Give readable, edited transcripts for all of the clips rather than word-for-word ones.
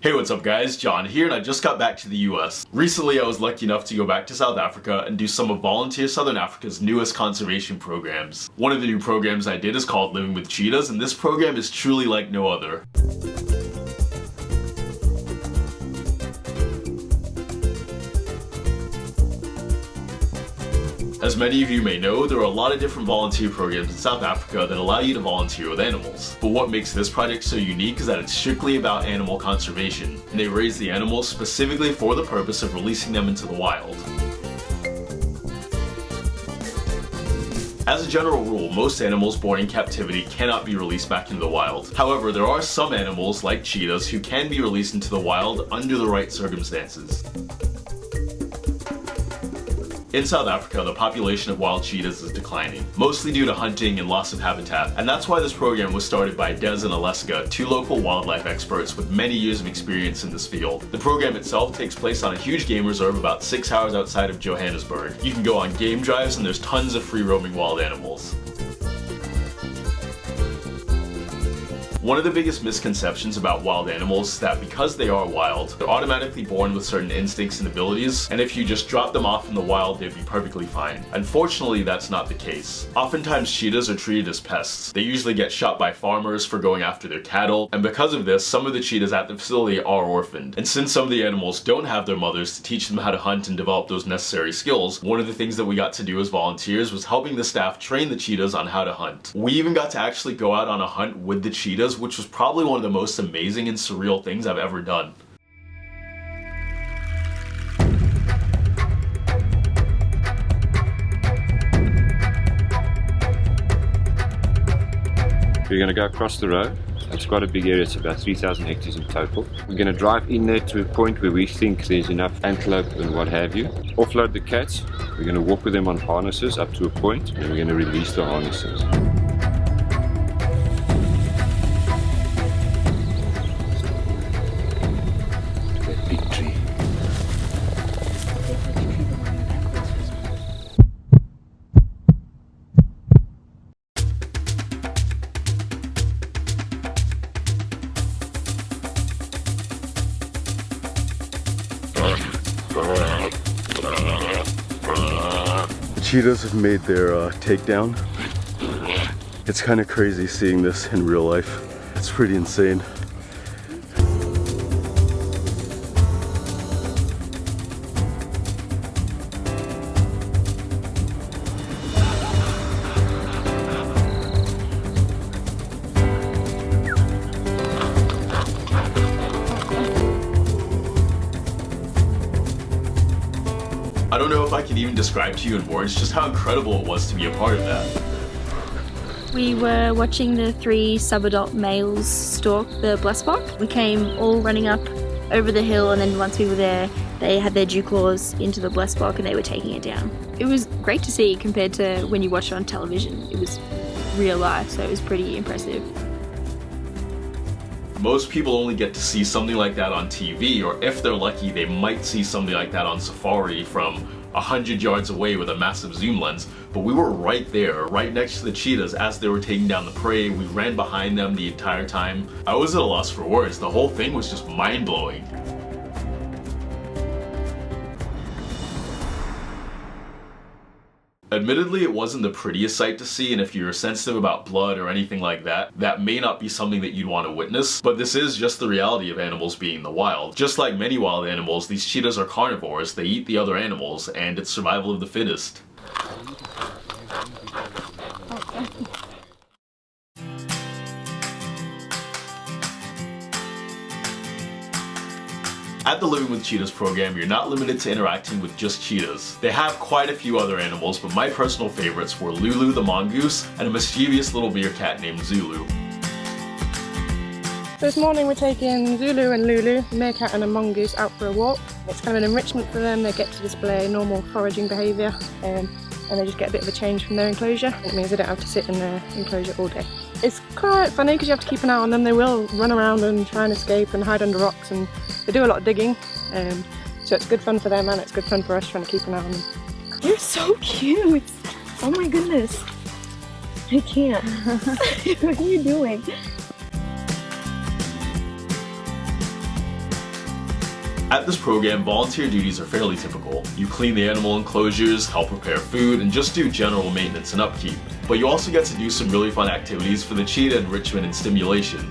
Hey, what's up guys? John here, and I just got back to the US. Recently I was lucky enough to go back to South Africa and do some of Volunteer Southern Africa's newest conservation programs. One of the new programs I did is called Living with Cheetahs, and this program is truly like no other. As many of you may know, there are a lot of different volunteer programs in South Africa that allow you to volunteer with animals. But what makes this project so unique is that it's strictly about animal conservation, and they raise the animals specifically for the purpose of releasing them into the wild. As a general rule, most animals born in captivity cannot be released back into the wild. However, there are some animals, like cheetahs, who can be released into the wild under the right circumstances. In South Africa, the population of wild cheetahs is declining, mostly due to hunting and loss of habitat, and that's why this program was started by Des and Aleska, two local wildlife experts with many years of experience in this field. The program itself takes place on a huge game reserve about 6 hours outside of Johannesburg. You can go on game drives and there's tons of free-roaming wild animals. One of the biggest misconceptions about wild animals is that because they are wild, they're automatically born with certain instincts and abilities, and if you just drop them off in the wild, they'd be perfectly fine. Unfortunately, that's not the case. Oftentimes, cheetahs are treated as pests. They usually get shot by farmers for going after their cattle, and because of this, some of the cheetahs at the facility are orphaned. And since some of the animals don't have their mothers to teach them how to hunt and develop those necessary skills, one of the things that we got to do as volunteers was helping the staff train the cheetahs on how to hunt. We even got to actually go out on a hunt with the cheetahs, which was probably one of the most amazing and surreal things I've ever done. We're going to go across the road. It's quite a big area, it's about 3,000 hectares in total. We're going to drive in there to a point where we think there's enough antelope and what have you. Offload the cats. We're going to walk with them on harnesses up to a point, and then we're going to release the harnesses. Cheetahs have made their takedown. It's kind of crazy seeing this in real life. It's pretty insane. I don't know if I can even describe to you in words just how incredible it was to be a part of that. We were watching the 3 sub-adult males stalk the blessbok. We came all running up over the hill, and then once we were there, they had their dew claws into the blessbok and they were taking it down. It was great to see compared to when you watch it on television. It was real life, so it was pretty impressive. Most people only get to see something like that on TV, or if they're lucky, they might see something like that on safari from 100 yards away with a massive zoom lens. But we were right there, right next to the cheetahs as they were taking down the prey. We ran behind them the entire time. I was at a loss for words. The whole thing was just mind-blowing. Admittedly, it wasn't the prettiest sight to see, and if you're sensitive about blood or anything like that, that may not be something that you'd want to witness, but this is just the reality of animals being in the wild. Just like many wild animals, these cheetahs are carnivores. They eat the other animals, and it's survival of the fittest. At the Living with Cheetahs program, you're not limited to interacting with just cheetahs. They have quite a few other animals, but my personal favorites were Lulu the mongoose and a mischievous little meerkat named Zulu. So this morning we're taking Zulu and Lulu, a meerkat and a mongoose, out for a walk. It's kind of an enrichment for them. They get to display normal foraging behaviour and they just get a bit of a change from their enclosure. It means they don't have to sit in their enclosure all day. It's quite funny because you have to keep an eye on them. They will run around and try and escape and hide under rocks, and they do a lot of digging. So it's good fun for them and it's good fun for us trying to keep an eye on them. You're so cute! Oh my goodness. I can't. What are you doing? At this program, volunteer duties are fairly typical. You clean the animal enclosures, help prepare food, and just do general maintenance and upkeep. But you also get to do some really fun activities for the cheetah enrichment and stimulation.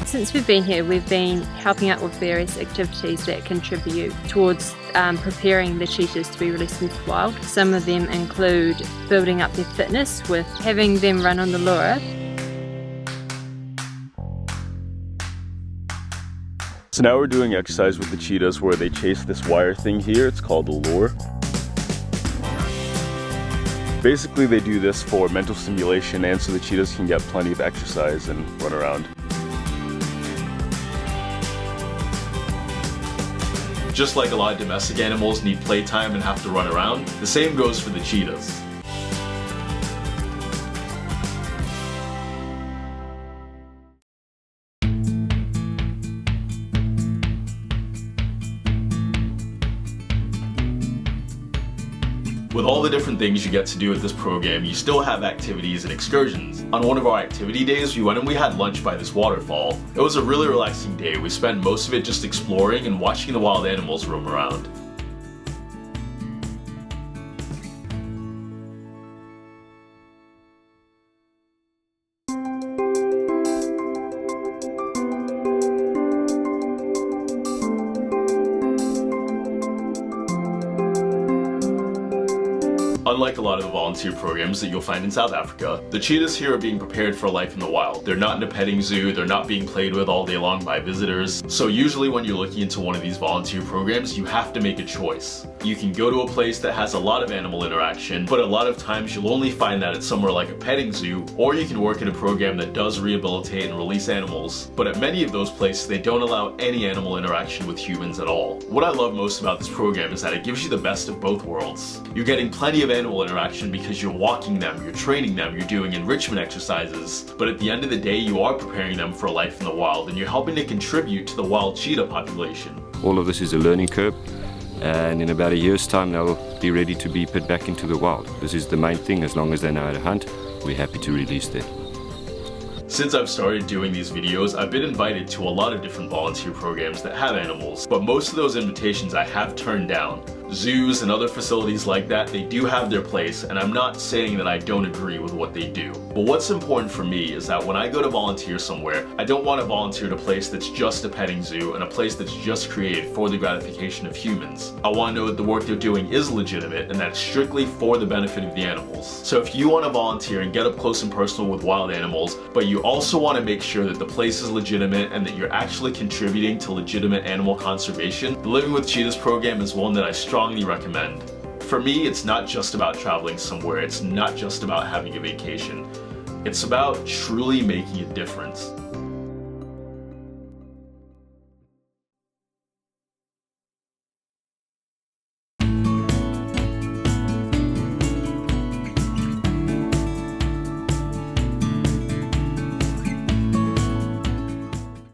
Since we've been here, we've been helping out with various activities that contribute towards preparing the cheetahs to be released into the wild. Some of them include building up their fitness with having them run on the lure. So now we're doing exercise with the cheetahs where they chase this wire thing here. It's called the lure. Basically they do this for mental stimulation and so the cheetahs can get plenty of exercise and run around. Just like a lot of domestic animals need playtime and have to run around, the same goes for the cheetahs. With all the different things you get to do at this program, you still have activities and excursions. On one of our activity days, we went and we had lunch by this waterfall. It was a really relaxing day. We spent most of it just exploring and watching the wild animals roam around. Unlike a lot of the volunteer programs that you'll find in South Africa, the cheetahs here are being prepared for life in the wild. They're not in a petting zoo, they're not being played with all day long by visitors. So usually when you're looking into one of these volunteer programs, you have to make a choice. You can go to a place that has a lot of animal interaction, but a lot of times you'll only find that at somewhere like a petting zoo, or you can work in a program that does rehabilitate and release animals. But at many of those places, they don't allow any animal interaction with humans at all. What I love most about this program is that it gives you the best of both worlds. You're getting plenty of animal interaction because you're walking them, you're training them, you're doing enrichment exercises, but at the end of the day you are preparing them for life in the wild and you're helping to contribute to the wild cheetah population. All of this is a learning curve, and in about a year's time they'll be ready to be put back into the wild. This is the main thing. As long as they know how to hunt, we're happy to release them. Since I've started doing these videos, I've been invited to a lot of different volunteer programs that have animals, but most of those invitations I have turned down. Zoos and other facilities like that, they do have their place, and I'm not saying that I don't agree with what they do. But what's important for me is that when I go to volunteer somewhere, I don't want to volunteer at a place that's just a petting zoo and a place that's just created for the gratification of humans. I want to know that the work they're doing is legitimate and that it's strictly for the benefit of the animals. So if you want to volunteer and get up close and personal with wild animals, but you also want to make sure that the place is legitimate and that you're actually contributing to legitimate animal conservation, the Living with Cheetahs program is one that I strongly recommend. For me, it's not just about traveling somewhere, it's not just about having a vacation. It's about truly making a difference.